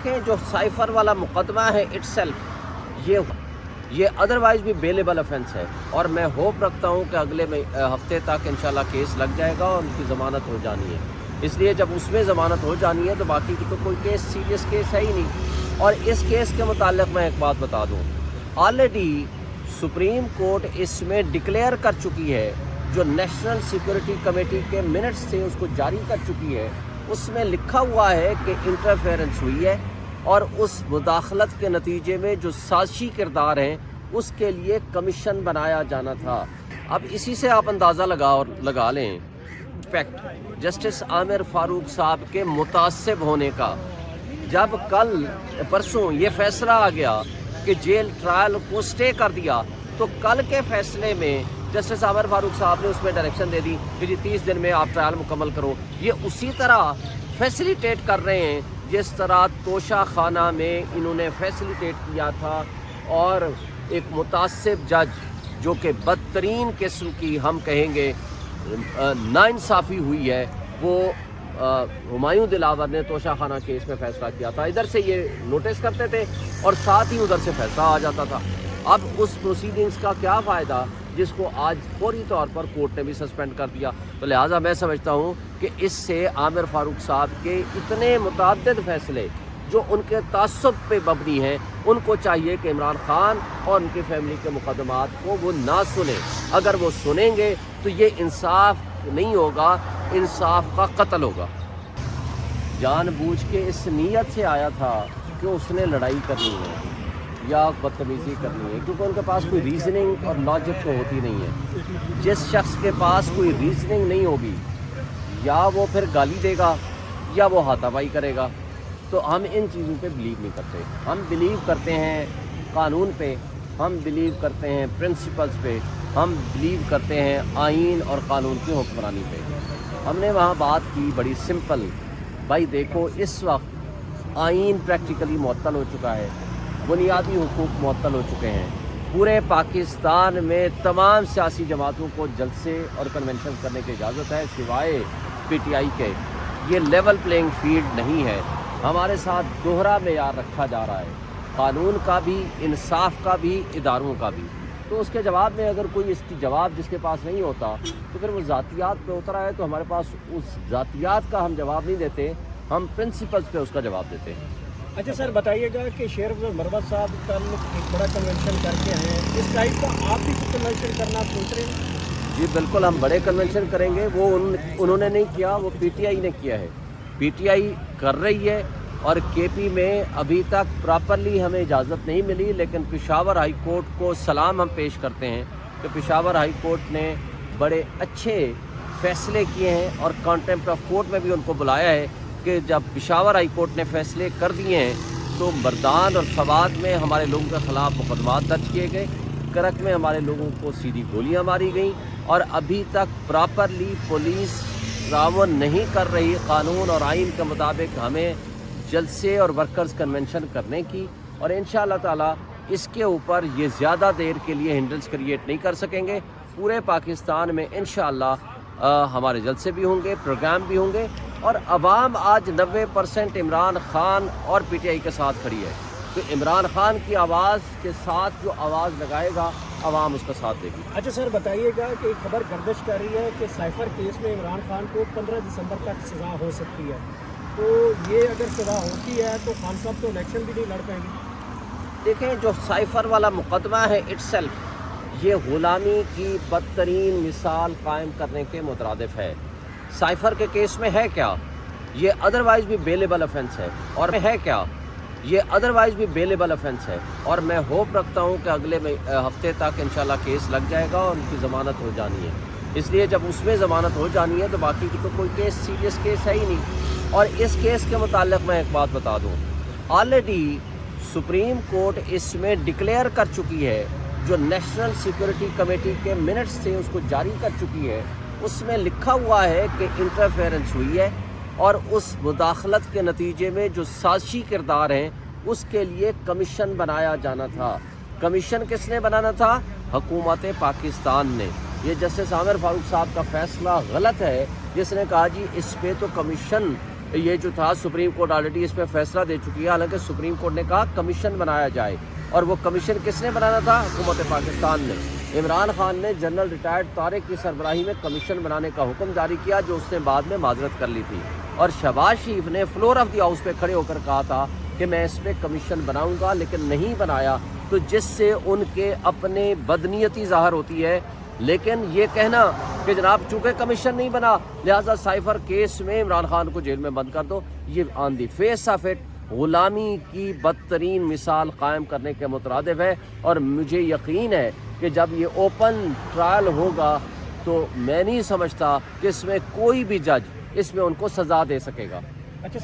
देखें जो साइफर वाला मुकदमा है इटसेल्फ ये अदरवाइज़ भी बेलेबल ऑफेंस है, और मैं होप रखता हूँ कि अगले हफ्ते तक इंशाल्लाह केस लग जाएगा और उनकी ज़मानत हो जानी है। इसलिए जब उसमें ज़मानत हो जानी है तो बाकी की तो कोई केस सीरियस केस है ही नहीं। और इस केस के मुताल्लिक मैं एक बात बता दूँ, ऑलरेडी सुप्रीम कोर्ट इसमें डिक्लेयर कर चुकी है, जो नेशनल सिक्योरिटी कमेटी के मिनट्स थे उसको जारी कर चुकी है, उसमें लिखा हुआ है कि इंटरफेरेंस हुई है और उस मुदाखलत के नतीजे में जो साजिशी किरदार हैं उसके लिए कमीशन बनाया जाना था। अब इसी से आप अंदाज़ा लगा लें फैक्ट जस्टिस आमिर फारूक साहब के मुतासिब होने का। जब कल परसों ये फैसला आ गया कि जेल ट्रायल को स्टे कर दिया, तो कल के फैसले में जस्टिस आमिर फारूक साहब ने उसमें डायरेक्शन दे दी कि जी 30 दिन में आप ट्रायल मुकम्मल करो। ये उसी तरह फैसिलिटेट कर रहे हैं जिस तरह तोशा खाना में इन्होंने फैसिलिटेट किया था, और एक मुतासिब जज जो कि बदतरीन किस्म की हम कहेंगे नाइंसाफ़ी हुई है, वो हुमायूं दिलावर ने तोशा खाना केस में फ़ैसला किया था। इधर से ये नोटिस करते थे और साथ ही उधर से फ़ैसला आ जाता था। अब उस प्रोसीडिंग्स का क्या फ़ायदा जिसको आज फौरी तौर पर कोर्ट ने भी सस्पेंड कर दिया। तो लिहाजा मैं समझता हूँ कि इससे आमिर फारूक साहब के इतने मुतअद्दिद फ़ैसले जो उनके तासुब पे मबनी हैं, उनको चाहिए कि इमरान खान और उनकी फैमिली के मुकदमात को वो ना सुने। अगर वो सुनेंगे तो ये इंसाफ नहीं होगा, इंसाफ का कत्ल होगा। जानबूझ के इस नीयत से आया था कि उसने लड़ाई करनी है या बदतमीज़ी करनी है, क्योंकि उनके पास कोई रीज़निंग और लॉजिक तो होती नहीं है। जिस शख्स के पास कोई रीज़निंग नहीं होगी, या वो फिर गाली देगा या वो हाथापाई करेगा। तो हम इन चीज़ों पे बिलीव नहीं करते। हम बिलीव करते हैं कानून पे, हम बिलीव करते हैं प्रिंसिपल्स पे, हम बिलीव करते हैं आइन और कानून की हुक्मरानी पे। हमने वहाँ बात की बड़ी सिंपल, भाई देखो इस वक्त आइन प्रैक्टिकली मुअत्तल हो चुका है, बुनियादी हुकूक मुअत्तल हो चुके हैं। पूरे पाकिस्तान में तमाम सियासी जमातों को जलसे और कन्वेंशन करने की इजाज़त है सिवाय पीटीआई के। ये लेवल प्लेइंग फील्ड नहीं है। हमारे साथ दोहरा मेयार रखा जा रहा है, कानून का भी, इंसाफ का भी, इदारों का भी। तो उसके जवाब में अगर कोई इसकी जवाब जिसके पास नहीं होता तो फिर वो ज़ातियात पे उतर आए, तो हमारे पास उस ज़ातियात का हम जवाब नहीं देते, हम प्रिंसिपल्स पे उसका जवाब देते हैं। अच्छा सर, बताइएगा कि शेर अफजल मरवत साहब कल एक बड़ा कन्वेंशन करके आए हैं, इस टाइप का आप भी कन्वेंशन करना सोच रहे हैं? जी बिल्कुल, हम बड़े कन्वेंशन करेंगे। वो उन्होंने नहीं किया, वो पीटीआई ने किया है। पीटीआई कर रही है और केपी में अभी तक प्रॉपरली हमें इजाज़त नहीं मिली, लेकिन पेशावर हाई कोर्ट को सलाम हम पेश करते हैं कि पेशावर हाई कोर्ट ने बड़े अच्छे फ़ैसले किए हैं, और कॉन्टेम्प्ट ऑफ कोर्ट में भी उनको बुलाया है कि जब पेशावर हाई कोर्ट ने फ़ैसले कर दिए हैं तो मर्दान और सवात में हमारे लोगों के ख़िलाफ़ मुकदमात दर्ज किए गए, करक में हमारे लोगों को सीधी गोलियां मारी गईं, और अभी तक प्रॉपरली पुलिस ताअवुन नहीं कर रही कानून और आइन के मुताबिक हमें जलसे और वर्कर्स कन्वेंशन करने की। और इंशाअल्लाह ताला इसके ऊपर ये ज़्यादा देर के लिए हिंड्रेंस क्रिएट नहीं कर सकेंगे। पूरे पाकिस्तान में इंशाअल्लाह हमारे जलसे भी होंगे, प्रोग्राम भी होंगे, और अवाम आज 90% इमरान खान और पीटीआई के साथ खड़ी है। तो इमरान खान की आवाज़ के साथ जो आवाज़ लगाएगा अवाम उसका साथ देगी। अच्छा सर, बताइएगा कि एक खबर गर्दिश कर रही है कि साइफर केस में इमरान खान को 15 दिसंबर तक सज़ा हो सकती है। तो ये अगर सज़ा होती है तो खान साहब तो इलेक्शन भी नहीं लड़ पाएंगे। देखें जो साइफर वाला मुकदमा है इटसेल्फ ये ग़ुलामी की बदतरीन मिसाल कायम करने के मुतरादिफ है। साइफर के केस में है क्या, ये अदरवाइज़ भी बेलेबल ऑफेंस है, और है क्या ये अदरवाइज़ भी बेलेबल ऑफेंस है। और मैं होप रखता हूँ कि अगले हफ्ते तक इंशाल्लाह केस लग जाएगा और उनकी ज़मानत हो जानी है। इसलिए जब उसमें ज़मानत हो जानी है तो बाकी की तो कोई केस सीरियस केस है ही नहीं। और इस केस के मुताल्लिक मैं एक बात बता दूँ, ऑलरेडी सुप्रीम कोर्ट इसमें डिक्लेयर कर चुकी है, जो नेशनल सिक्योरिटी कमेटी के मिनट्स थे उसको जारी कर चुकी है। उसमें लिखा हुआ है कि इंटरफेरेंस हुई है और उस मुदाखलत के नतीजे में जो साजिशी किरदार हैं उसके लिए कमीशन बनाया जाना था। कमीशन किसने बनाना था? हुकूमत पाकिस्तान ने। ये जस्टिस आमिर फारूक साहब का फ़ैसला गलत है जिसने कहा जी इस पे तो कमीशन یہ جو تھا سپریم کورٹ آلریڈی اس پہ فیصلہ دے چکی ہے، حالانکہ سپریم کورٹ نے کہا کمیشن بنایا جائے، اور وہ کمیشن کس نے بنانا تھا؟ حکومت پاکستان نے۔ عمران خان نے جنرل ریٹائرڈ طارق کی سربراہی میں کمیشن بنانے کا حکم جاری کیا، جو اس نے بعد میں معذرت کر لی تھی، اور شہباز شریف نے فلور آف دی ہاؤس پہ کھڑے ہو کر کہا تھا کہ میں اس پہ کمیشن بناؤں گا، لیکن نہیں بنایا، تو جس سے ان کے اپنے بدنیتی ظاہر ہوتی ہے۔ لیکن یہ کہنا کہ جناب چونکہ کمیشن نہیں بنا لہٰذا سائفر کیس میں عمران خان کو جیل میں بند کر دو، یہ آن دی فیس آف اٹ غلامی کی بدترین مثال قائم کرنے کے مترادف ہے، اور مجھے یقین ہے کہ جب یہ اوپن ٹرائل ہوگا تو میں نہیں سمجھتا کہ اس میں کوئی بھی جج اس میں ان کو سزا دے سکے گا۔ اچھا سر